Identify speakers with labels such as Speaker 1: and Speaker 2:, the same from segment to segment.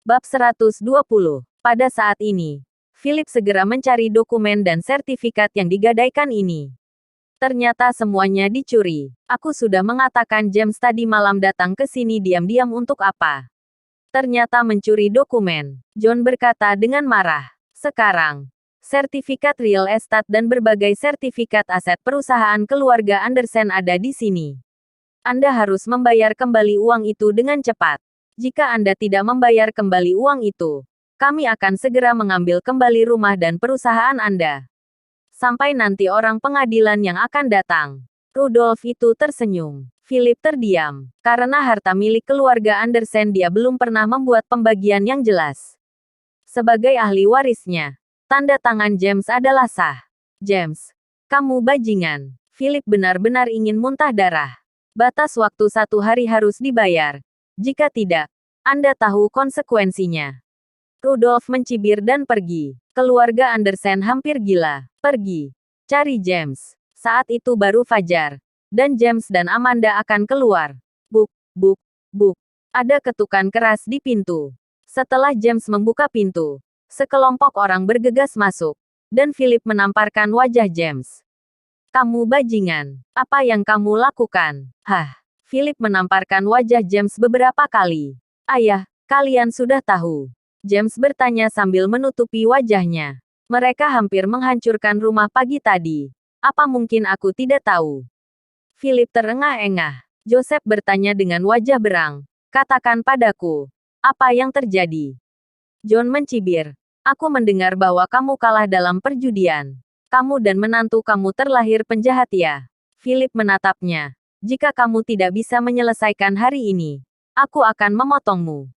Speaker 1: Bab 120. Pada saat ini, Philip segera mencari dokumen dan sertifikat yang digadaikan ini. Ternyata semuanya dicuri. Aku sudah mengatakan James tadi malam datang ke sini diam-diam untuk apa? Ternyata mencuri dokumen. John berkata dengan marah. Sekarang, sertifikat real estate dan berbagai sertifikat aset perusahaan keluarga Andersen ada di sini. Anda harus membayar kembali uang itu dengan cepat. Jika Anda tidak membayar kembali uang itu, kami akan segera mengambil kembali rumah dan perusahaan Anda. Sampai nanti orang pengadilan yang akan datang. Rudolf itu tersenyum. Philip terdiam. Karena harta milik keluarga Andersen dia belum pernah membuat pembagian yang jelas. Sebagai ahli warisnya, tanda tangan James adalah sah. James, kamu bajingan. Philip benar-benar ingin muntah darah. Batas waktu 1 hari harus dibayar. Jika tidak, Anda tahu konsekuensinya. Rudolf mencibir dan pergi. Keluarga Andersen hampir gila. Pergi. Cari James. Saat itu baru fajar. Dan James dan Amanda akan keluar. Buk, buk, buk. Ada ketukan keras di pintu. Setelah James membuka pintu, sekelompok orang bergegas masuk. Dan Philip menamparkan wajah James. Kamu bajingan. Apa yang kamu lakukan? Hah. Philip menamparkan wajah James beberapa kali. Ayah, kalian sudah tahu. James bertanya sambil menutupi wajahnya. Mereka hampir menghancurkan rumah pagi tadi. Apa mungkin aku tidak tahu? Philip terengah-engah. Joseph bertanya dengan wajah berang. Katakan padaku. Apa yang terjadi? John mencibir. Aku mendengar bahwa kamu kalah dalam perjudian. Kamu dan menantu kamu terlahir penjahat ya. Philip menatapnya. Jika kamu tidak bisa menyelesaikan hari ini, aku akan memotongmu.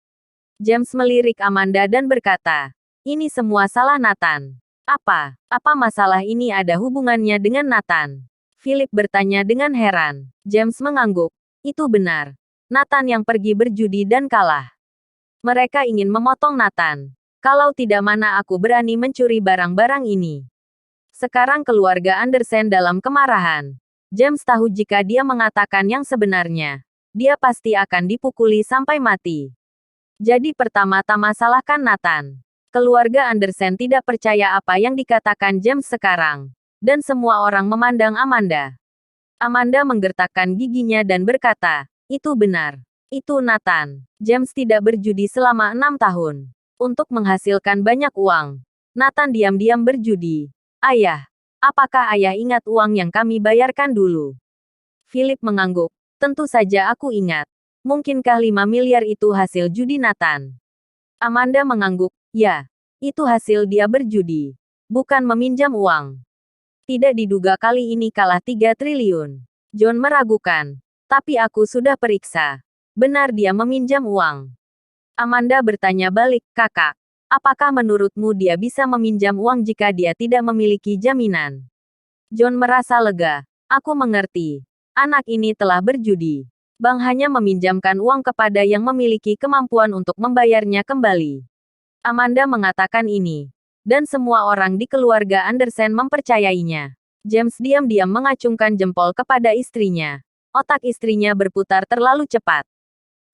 Speaker 1: James melirik Amanda dan berkata, ini semua salah Nathan. Apa masalah ini ada hubungannya dengan Nathan? Philip bertanya dengan heran. James mengangguk. Itu benar. Nathan yang pergi berjudi dan kalah. Mereka ingin memotong Nathan. Kalau tidak mana aku berani mencuri barang-barang ini. Sekarang keluarga Andersen dalam kemarahan. James tahu jika dia mengatakan yang sebenarnya, dia pasti akan dipukuli sampai mati. Jadi pertama-tama salahkan Nathan. Keluarga Andersen tidak percaya apa yang dikatakan James sekarang. Dan semua orang memandang Amanda. Amanda menggertakkan giginya dan berkata, itu benar. Itu Nathan. James tidak berjudi selama 6 tahun. Untuk menghasilkan banyak uang. Nathan diam-diam berjudi. Ayah. Apakah ayah ingat uang yang kami bayarkan dulu? Philip mengangguk. Tentu saja aku ingat. Mungkinkah 5 miliar itu hasil judi Nathan? Amanda mengangguk. Ya. Itu hasil dia berjudi. Bukan meminjam uang. Tidak diduga kali ini kalah 3 triliun. John meragukan. Tapi aku sudah periksa. Benar dia meminjam uang. Amanda bertanya balik, kakak. Apakah menurutmu dia bisa meminjam uang jika dia tidak memiliki jaminan? John merasa lega. Aku mengerti. Anak ini telah berjudi. Bank hanya meminjamkan uang kepada yang memiliki kemampuan untuk membayarnya kembali. Amanda mengatakan ini. Dan semua orang di keluarga Andersen mempercayainya. James diam-diam mengacungkan jempol kepada istrinya. Otak istrinya berputar terlalu cepat.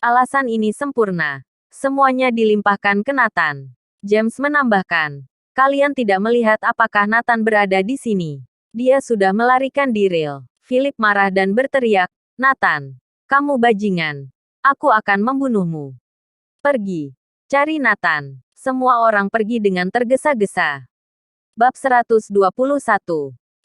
Speaker 1: Alasan ini sempurna. Semuanya dilimpahkan ke Nathan. James menambahkan, kalian tidak melihat apakah Nathan berada di sini. Dia sudah melarikan diri. Philip marah dan berteriak, Nathan, kamu bajingan. Aku akan membunuhmu. Pergi. Cari Nathan. Semua orang pergi dengan tergesa-gesa. Bab 121.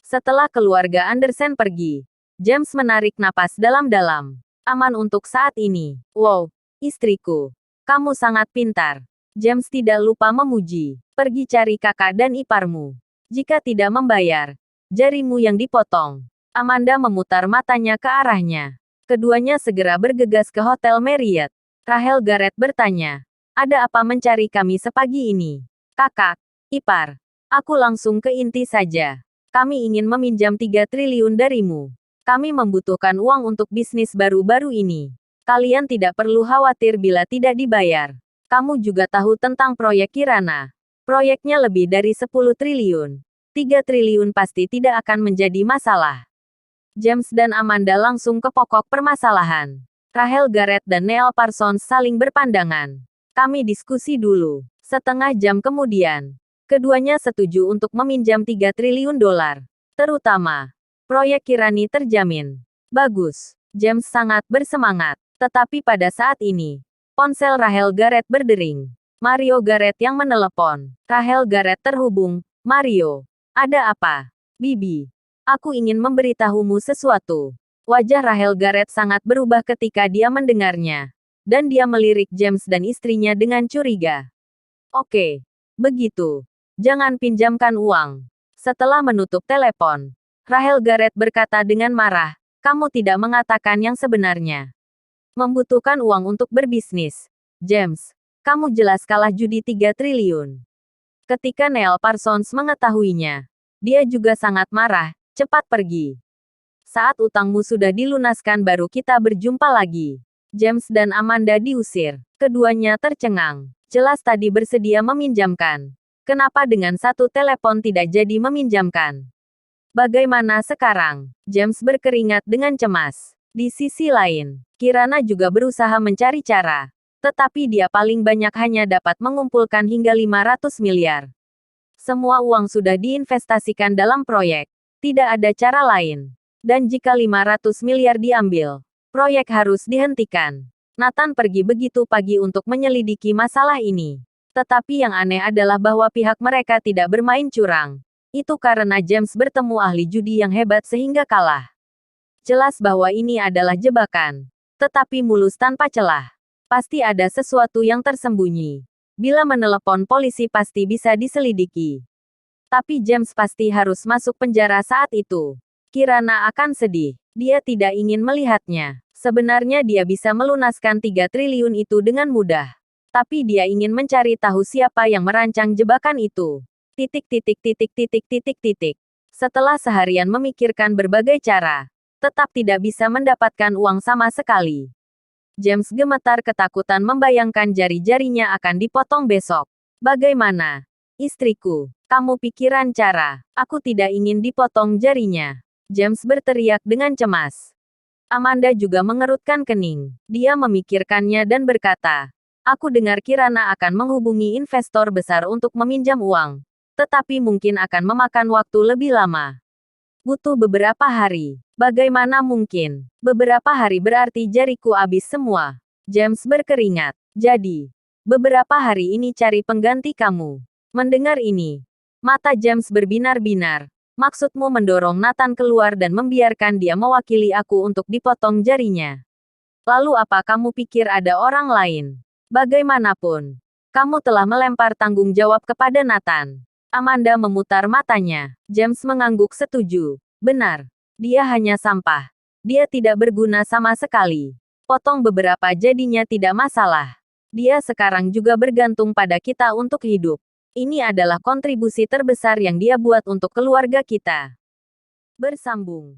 Speaker 1: Setelah keluarga Andersen pergi, James menarik napas dalam-dalam. Aman untuk saat ini. Wow, istriku. Kamu sangat pintar. James tidak lupa memuji. Pergi cari kakak dan iparmu. Jika tidak membayar, jarimu yang dipotong. Amanda memutar matanya ke arahnya. Keduanya segera bergegas ke Hotel Marriott. Rahel Garrett bertanya, ada apa mencari kami sepagi ini? Kakak, ipar, aku langsung ke inti saja. Kami ingin meminjam 3 triliun darimu. Kami membutuhkan uang untuk bisnis baru-baru ini. Kalian tidak perlu khawatir bila tidak dibayar. Kamu juga tahu tentang proyek Kirana. Proyeknya lebih dari 10 triliun. 3 triliun pasti tidak akan menjadi masalah. James dan Amanda langsung ke pokok permasalahan. Rahel Garrett dan Neil Parsons saling berpandangan. Kami diskusi dulu. Setengah jam kemudian, keduanya setuju untuk meminjam 3 triliun dolar. Terutama, proyek Kirani terjamin. Bagus. James sangat bersemangat. Tetapi pada saat ini, ponsel Rahel Garrett berdering. Mario Garrett yang menelepon. Rahel Garrett terhubung. Mario. Ada apa? Bibi. Aku ingin memberitahumu sesuatu. Wajah Rahel Garrett sangat berubah ketika dia mendengarnya. Dan dia melirik James dan istrinya dengan curiga. Oke. Begitu. Jangan pinjamkan uang. Setelah menutup telepon, Rahel Garrett berkata dengan marah, kamu tidak mengatakan yang sebenarnya. Membutuhkan uang untuk berbisnis. James, kamu jelas kalah judi 3 triliun. Ketika Neil Parsons mengetahuinya, dia juga sangat marah, cepat pergi. Saat utangmu sudah dilunaskan baru kita berjumpa lagi. James dan Amanda diusir. Keduanya tercengang. Jelas tadi bersedia meminjamkan. Kenapa dengan satu telepon tidak jadi meminjamkan? Bagaimana sekarang? James berkeringat dengan cemas. Di sisi lain, Kirana juga berusaha mencari cara. Tetapi dia paling banyak hanya dapat mengumpulkan hingga 500 miliar. Semua uang sudah diinvestasikan dalam proyek. Tidak ada cara lain. Dan jika 500 miliar diambil, proyek harus dihentikan. Nathan pergi begitu pagi untuk menyelidiki masalah ini. Tetapi yang aneh adalah bahwa pihak mereka tidak bermain curang. Itu karena James bertemu ahli judi yang hebat sehingga kalah. Jelas bahwa ini adalah jebakan. Tetapi mulus tanpa celah. Pasti ada sesuatu yang tersembunyi. Bila menelepon polisi pasti bisa diselidiki. Tapi James pasti harus masuk penjara saat itu. Kirana akan sedih. Dia tidak ingin melihatnya. Sebenarnya dia bisa melunaskan 3 triliun itu dengan mudah. Tapi dia ingin mencari tahu siapa yang merancang jebakan itu. Setelah seharian memikirkan berbagai cara, tetap tidak bisa mendapatkan uang sama sekali. James gemetar ketakutan membayangkan jari-jarinya akan dipotong besok. Bagaimana? Istriku, kamu pikiran cara. Aku tidak ingin dipotong jarinya. James berteriak dengan cemas. Amanda juga mengerutkan kening. Dia memikirkannya dan berkata, aku dengar Kirana akan menghubungi investor besar untuk meminjam uang. Tetapi mungkin akan memakan waktu lebih lama. Butuh beberapa hari. Bagaimana mungkin? Beberapa hari berarti jariku habis semua. James berkeringat. Jadi, beberapa hari ini cari pengganti kamu. Mendengar ini, mata James berbinar-binar. Maksudmu mendorong Nathan keluar dan membiarkan dia mewakili aku untuk dipotong jarinya. Lalu apa kamu pikir ada orang lain? Bagaimanapun, kamu telah melempar tanggung jawab kepada Nathan. Amanda memutar matanya. James mengangguk setuju. Benar. Dia hanya sampah. Dia tidak berguna sama sekali. Potong beberapa jadinya tidak masalah. Dia sekarang juga bergantung pada kita untuk hidup. Ini adalah kontribusi terbesar yang dia buat untuk keluarga kita. Bersambung.